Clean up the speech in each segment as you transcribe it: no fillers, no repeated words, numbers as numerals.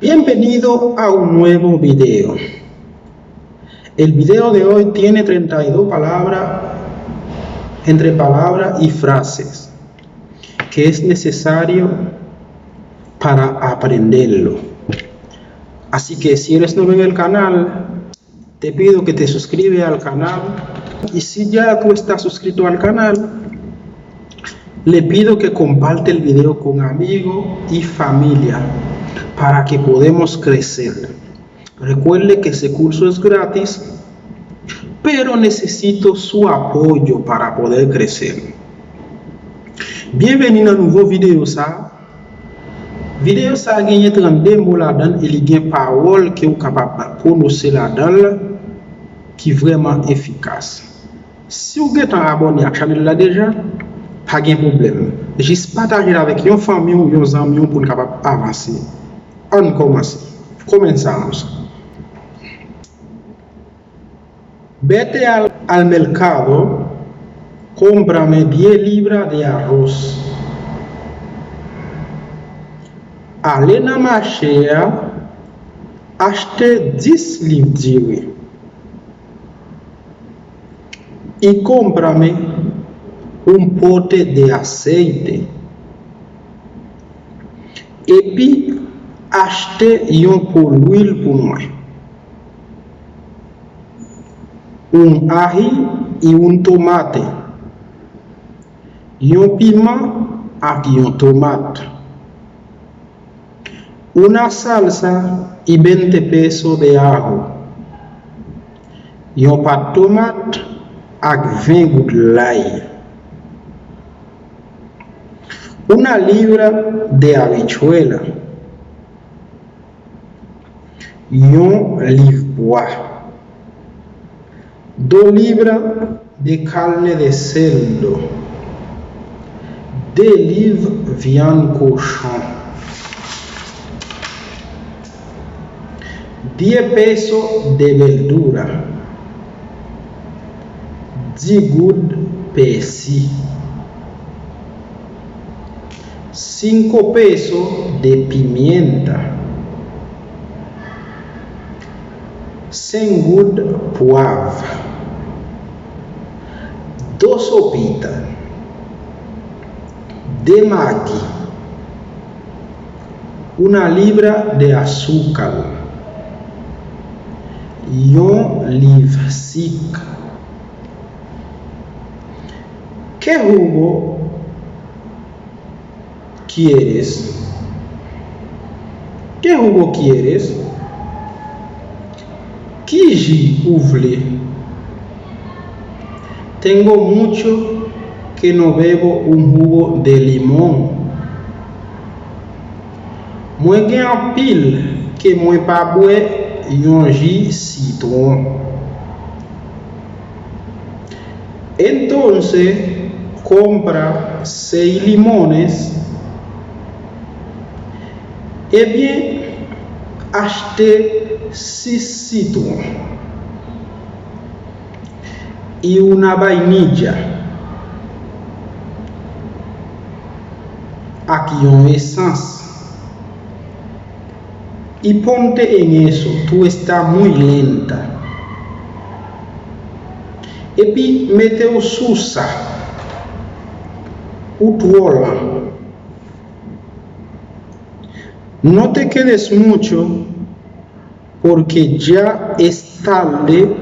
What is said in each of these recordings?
Bienvenido a un nuevo video. El video de hoy tiene 32 palabras, entre palabras y frases, que es necesario para aprenderlo. Así que si eres nuevo en el canal, te pido que te suscribas al canal. Y si ya tú estás suscrito al canal, le pido que comparte el video con amigos y familia para que podamos crecer. Recuerde que ese curso es gratis, pero necesito su apoyo para poder crecer. Bienvenido a un nouveau vidéo ça. Vidéo ça gagne 32 mots là-dedans et il y a une parole que vous capable de prononcer là-dedans qui est vraiment efficace. Si vous êtes abonné à la chaîne là déjà, pas de problème. Juste partager avec une famille ou un ami pour capable avancer. On commence. Comenzamos. Vete al mercado, cómprame 10 libras de arroz. Allez dans le marché, acheter 10 livres d'huile. Y cómprame un pote de aceite. Et puis, acheter un pot d'huile pour moi. Un ají y un tomate. Un piment y un tomate. Una salsa y 20 pesos de ajo. Un pat de tomate avec 20 gouttes d'ail. Una libra de habichuela. Un livre bois. 2 libras de carne de cerdo. 2 livres viande cochon. 10 pesos de verdura. 10 gouttes persil. 5 pesos de pimienta. 5 gouttes poivre. 2 sopitas de Maggi. Una libra de azúcar. Un livre seco. ¿Qué jugo quieres? ¿Qué jugo quieres? ¿Qué jus? Tengo mucho que no bebo un jugo de limón. Moi gen pile que moi pa boire un jus citron. Entonces compra 6 limones. Et bien, acheter 6 citrons y una vainilla. Aquí una essence. Y ponte en eso, tú estás muy lenta. Et puis, mete susa. Utuola. No te quedes mucho porque ya es tarde,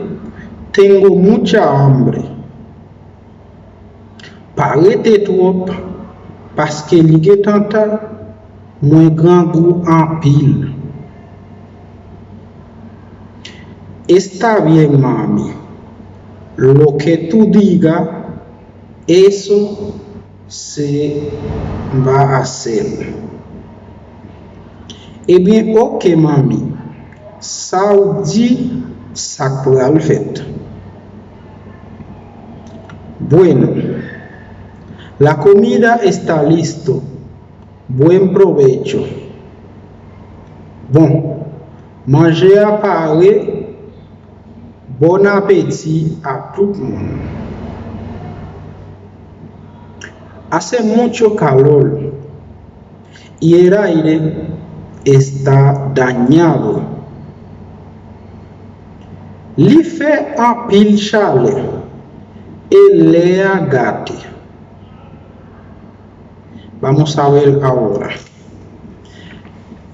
tengo mucha hambre. Parete trop parce que ligue tanta moins grand goût en pile. Está bien, mami. Lo que tú digas, eso se va a hacer. Eh bien, ok, mami. Saudi, ça pourra le faire. Bueno, la comida está listo. Buen provecho. Bon, manger à Paris. Bon appétit a tout le monde. Hace mucho calor y el aire está dañado. Li fait un pile chale et le agate. Vamos a ver ahora.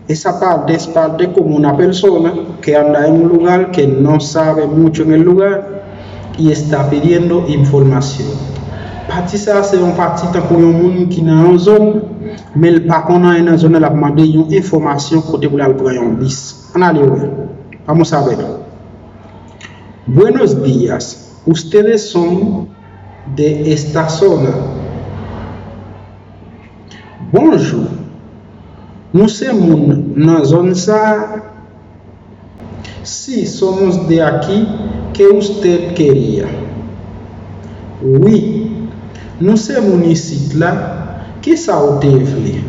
Esa parte es parte como una persona que anda en un lugar que no sabe mucho en el lugar y está pidiendo información. Parti ça c'est un parti tant pour un monde qui dans une zone mais pas qu'on a une zone la demander une information côté pour la prendre un bis. On allez voir. Vamos a ver. Buenos días. Ustedes son de esta zona. Bonjour. Nous somos na zona ça. Sí, somos de aquí. ¿Qué usted quería? Oui. Nous somos ici là. ¿Qué usted quiere?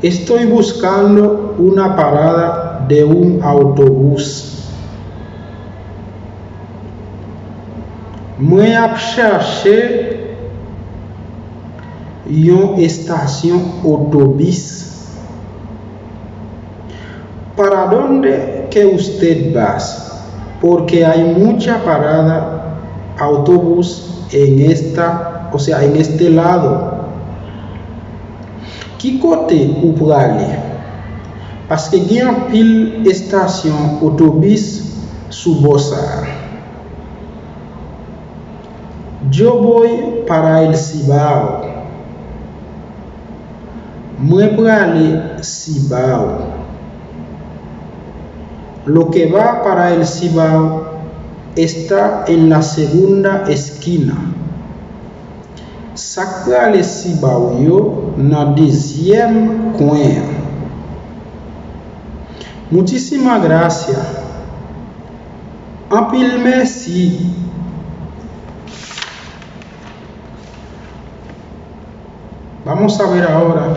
Estoy buscando una parada de un autobús. Voy a chercher una estación autobús. ¿Para dónde que usted va? Porque hay mucha parada autobús en este lado. ¿Qué côté ou pour aller? Parce que il y a une pile station autobus sous Bossa. Yo voy para el Cibao. Moi pour aller Cibao. Lo que va para el Cibao está en la segunda esquina. Saca el Cibao yo na deuxième coin. Muchísimas gracias. Un pile merci. Vamos a ver ahora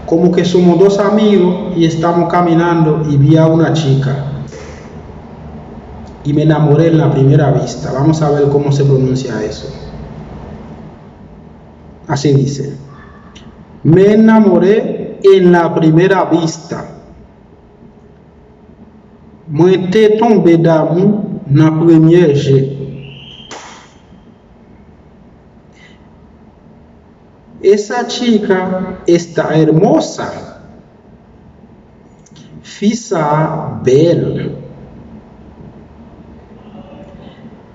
como que somos dos amigos y estamos caminando y vi a una chica y me enamoré en la primera vista. Vamos a ver cómo se pronuncia eso. Así dice: me enamoré en la primera vista. Moi t'ai tombé d'amour na première jet. Esa chica está hermosa. Fisa belle.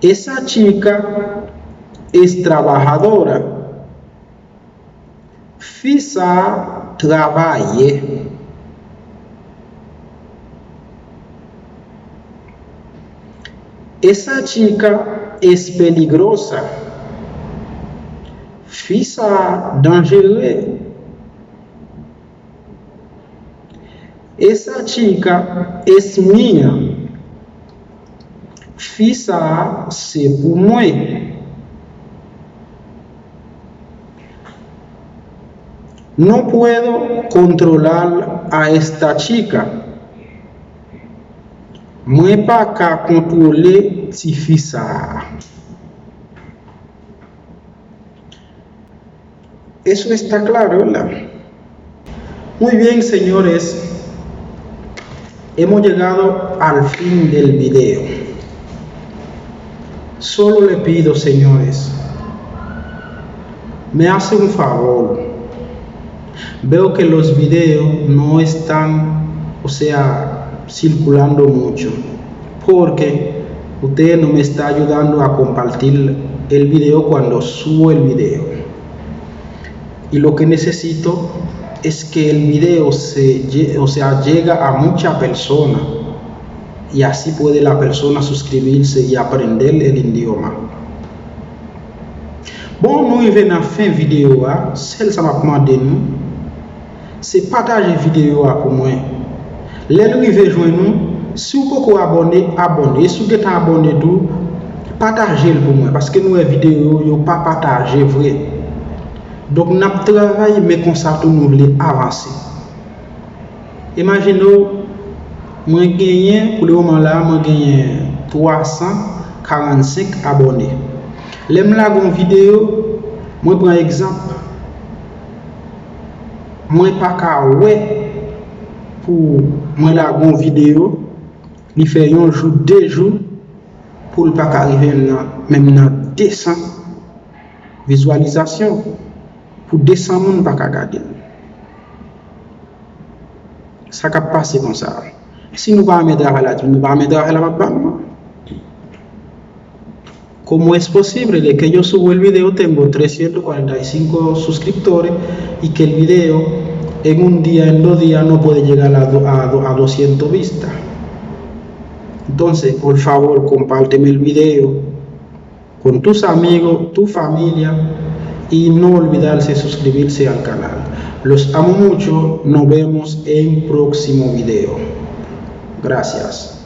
Esa chica es trabajadora. Fisa trabaje. Esa chica es peligrosa. Fisa dangereux. Esa chica es mía. Fisa c'est pour moi. No puedo controlar a esta chica. Moi pas qu'à contrôler si fisa. Eso está claro, ¿verdad? Muy bien, señores. Hemos llegado al fin del video. Solo le pido, señores, me hace un favor. Veo que los videos no están, circulando mucho, porque usted no me está ayudando a compartir el video cuando subo el video. Y lo que necesito es que el video llega a mucha persona y así puede la persona suscribirse y aprender el idioma. Bon, nous arrivons à la fin de la vidéo. Celle ça m'a demandé nous, c'est partager la vidéo pour moi. Les nous rejoindre nous, si vous pouvez abonner, si vous êtes abonné tout, partagez le pour moi parce que nous les vidéos yo pas partager vrai. Donc nous travaillons mais comme ça tout nous voulons avancer. Imaginez moi gagné pour le moment là, moi gagné 345 abonnés. L'aime la gon vidéo, moi prends exemple. moi pas qu'à ouais pour moi la gon vidéo il fait un jour 2 jours pour le pas arriver même dans 200 visualisations pour 200 monde pas qu'à regarder ça va passer comme ça si nous pas mettre à la nous pas mettre à la ¿Cómo es posible de que yo subo el video, tengo 345 suscriptores y que el video en un día, en 2 días no puede llegar a 200 vistas? Entonces, por favor, compárteme el video con tus amigos, tu familia y no olvidarse de suscribirse al canal. Los amo mucho, nos vemos en próximo video. Gracias.